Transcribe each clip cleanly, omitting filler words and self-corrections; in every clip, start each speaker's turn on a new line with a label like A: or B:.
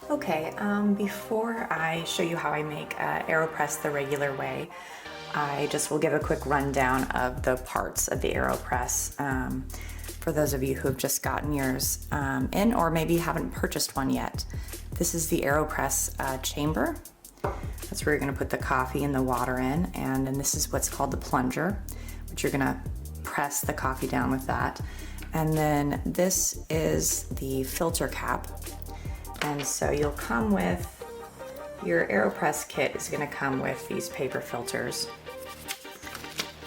A: Okay, before I show you how I make AeroPress the regular way, I just will give a quick rundown of the parts of the AeroPress for those of you who have just gotten yours in or maybe haven't purchased one yet. This is the AeroPress chamber. That's where you're going to put the coffee and the water in, and then this is what's called the plunger, which you're going to press the coffee down with that. And then this is the filter cap. And so you'll come with, your AeroPress kit is going to come with these paper filters.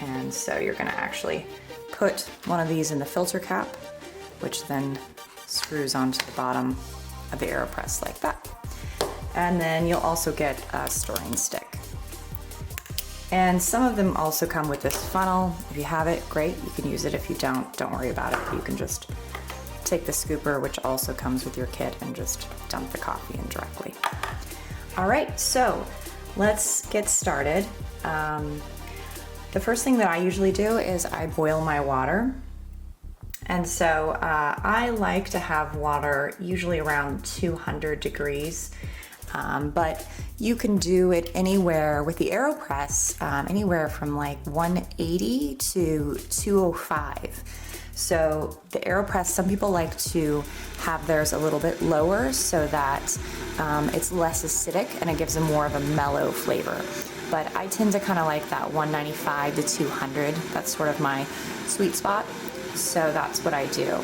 A: And so you're going to actually put one of these in the filter cap, which then screws onto the bottom of the AeroPress like that. And then you'll also get a storing stick. And some of them also come with this funnel. If you have it, great. You can use it. If you don't worry about it. You can just take the scooper, which also comes with your kit, and just dump the coffee in directly. All right, so let's get started. The first thing that I usually do is I boil my water. And so I like to have water usually around 200 degrees. But you can do it anywhere with the AeroPress, anywhere from like 180 to 205. So the AeroPress, some people like to have theirs a little bit lower so that it's less acidic and it gives them more of a mellow flavor. But I tend to kind of like that 195 to 200. That's sort of my sweet spot. So that's what I do.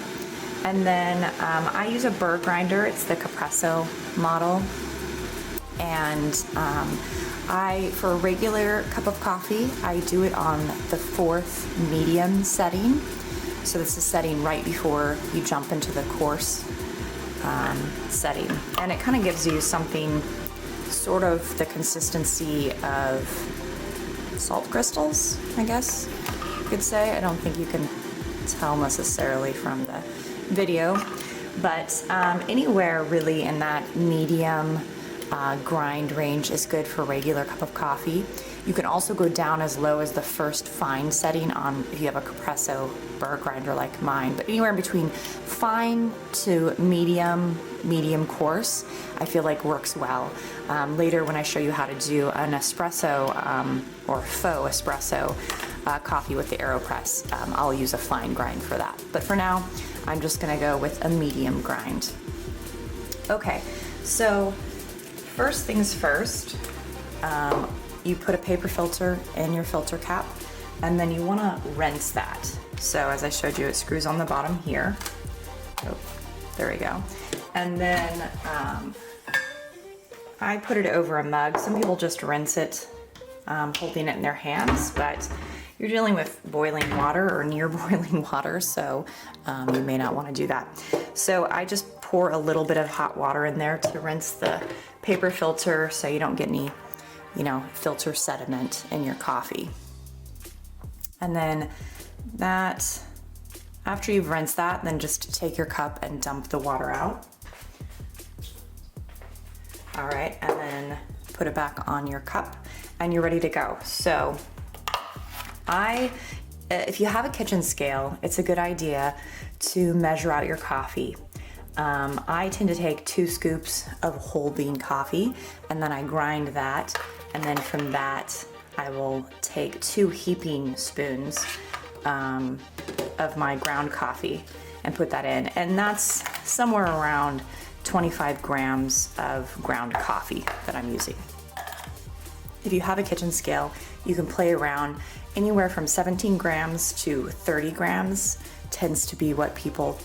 A: And then I use a burr grinder. It's the Espresso model. And for a regular cup of coffee, I do it on the 4th medium setting. So this is setting right before you jump into the coarse setting. And it kind of gives you something sort of the consistency of salt crystals, I guess you could say. I don't think you can tell necessarily from the video, but anywhere really in that medium grind range is good for a regular cup of coffee. You can also go down as low as the first fine setting on if you have a Espresso burr grinder like mine, but anywhere in between fine to medium coarse, I feel like works well. Later when I show you how to do an espresso or faux espresso coffee with the AeroPress, I'll use a fine grind for that. But for now, I'm just gonna go with a medium grind. Okay, so first things first, you put a paper filter in your filter cap, and then you want to rinse that. So as I showed you, it screws on the bottom here. Oh, there we go. And then I put it over a mug. Some people just rinse it holding it in their hands, but you're dealing with boiling water or near boiling water, so you may not want to do that. So I just pour a little bit of hot water in there to rinse the paper filter so you don't get any, filter sediment in your coffee. And then that, after you've rinsed that, then just take your cup and dump the water out. All right, and then put it back on your cup and you're ready to go. So if you have a kitchen scale, it's a good idea to measure out your coffee. I tend to take 2 scoops of whole bean coffee, and then I grind that, and then from that I will take 2 heaping spoons of my ground coffee and put that in, and that's somewhere around 25 grams of ground coffee that I'm using. If you have a kitchen scale, you can play around. Anywhere from 17 grams to 30 grams tends to be what people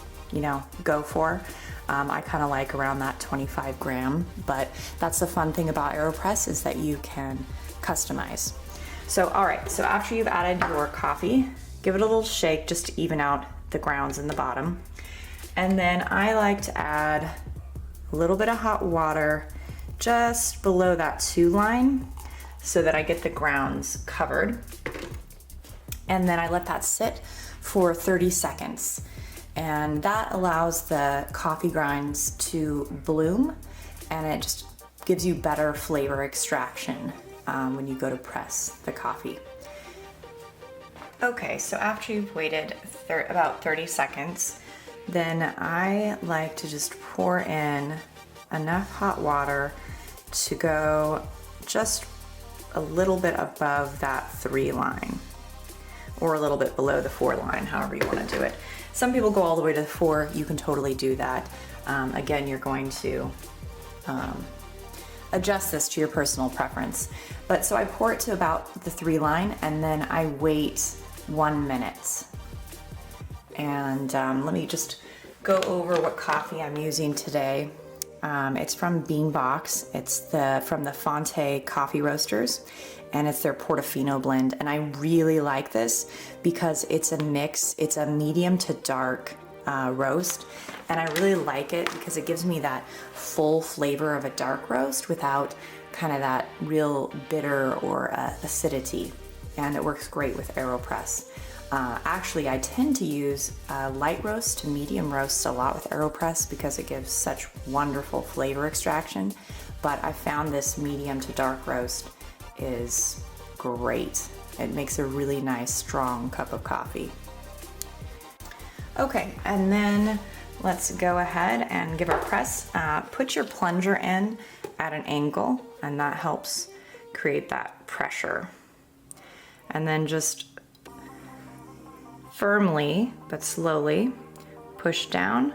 A: go for. I kind of like around that 25 gram, but that's the fun thing about AeroPress is that you can customize. So, all right, so after you've added your coffee, give it a little shake just to even out the grounds in the bottom. And then I like to add a little bit of hot water just below that 2 line so that I get the grounds covered. And then I let that sit for 30 seconds. And that allows the coffee grinds to bloom, and it just gives you better flavor extraction when you go to press the coffee. Okay, so after you've waited about 30 seconds, then I like to just pour in enough hot water to go just a little bit above that 3 line, or a little bit below the 4 line, however you want to do it. Some people go all the way to the 4. You can totally do that. Again, you're going to adjust this to your personal preference. But so I pour it to about the 3 line, and then I wait 1 minute. And let me just go over what coffee I'm using today. It's from Beanbox. It's from the Fonte coffee roasters, and it's their Portofino blend. And I really like this because it's a mix. It's a medium to dark roast, and I really like it because it gives me that full flavor of a dark roast without kind of that real bitter or acidity, and it works great with AeroPress. Actually, I tend to use light roast to medium roast a lot with AeroPress because it gives such wonderful flavor extraction, but I found this medium to dark roast is great. It makes a really nice strong cup of coffee. Okay, and then let's go ahead and give our press. Put your plunger in at an angle, and that helps create that pressure. And then just firmly but slowly push down.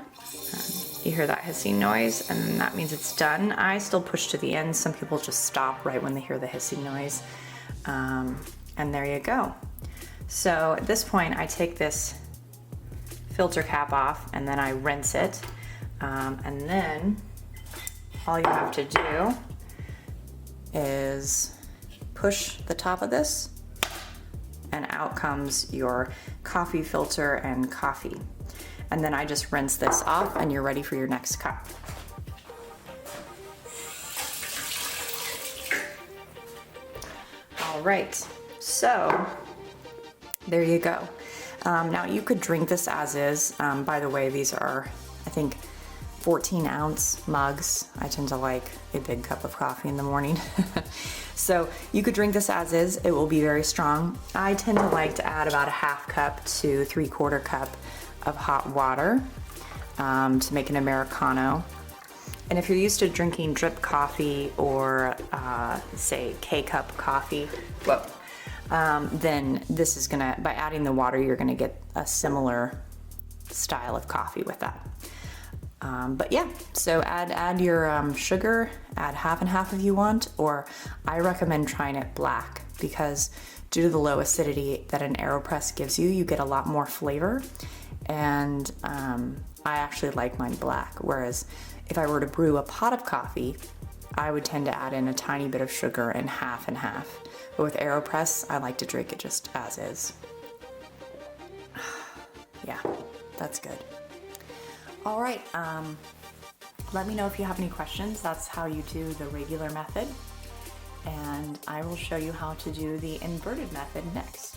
A: You hear that hissing noise, and that means it's done. I still push to the end. Some people just stop right when they hear the hissing noise. And there you go. So at this point, I take this filter cap off, and then I rinse it. And then all you have to do is push the top of this, and out comes your coffee filter and coffee. And then I just rinse this off, and you're ready for your next cup. All right, so there you go. Now you could drink this as is. By the way, these are, I think, 14-ounce mugs. I tend to like a big cup of coffee in the morning. So you could drink this as is. It will be very strong. I tend to like to add about a 1/2 cup to 3/4 cup of hot water to make an Americano. And if you're used to drinking drip coffee or say K-cup coffee, then this is gonna, by adding the water, you're gonna get a similar style of coffee with that. But yeah, so add your sugar, add 1/2 and 1/2 if you want, or I recommend trying it black because due to the low acidity that an AeroPress gives you, you get a lot more flavor. And I actually like mine black, whereas if I were to brew a pot of coffee, I would tend to add in a tiny bit of sugar and 1/2 and 1/2. But with AeroPress, I like to drink it just as is. Yeah, that's good. All right, let me know if you have any questions. That's how you do the regular method. And I will show you how to do the inverted method next.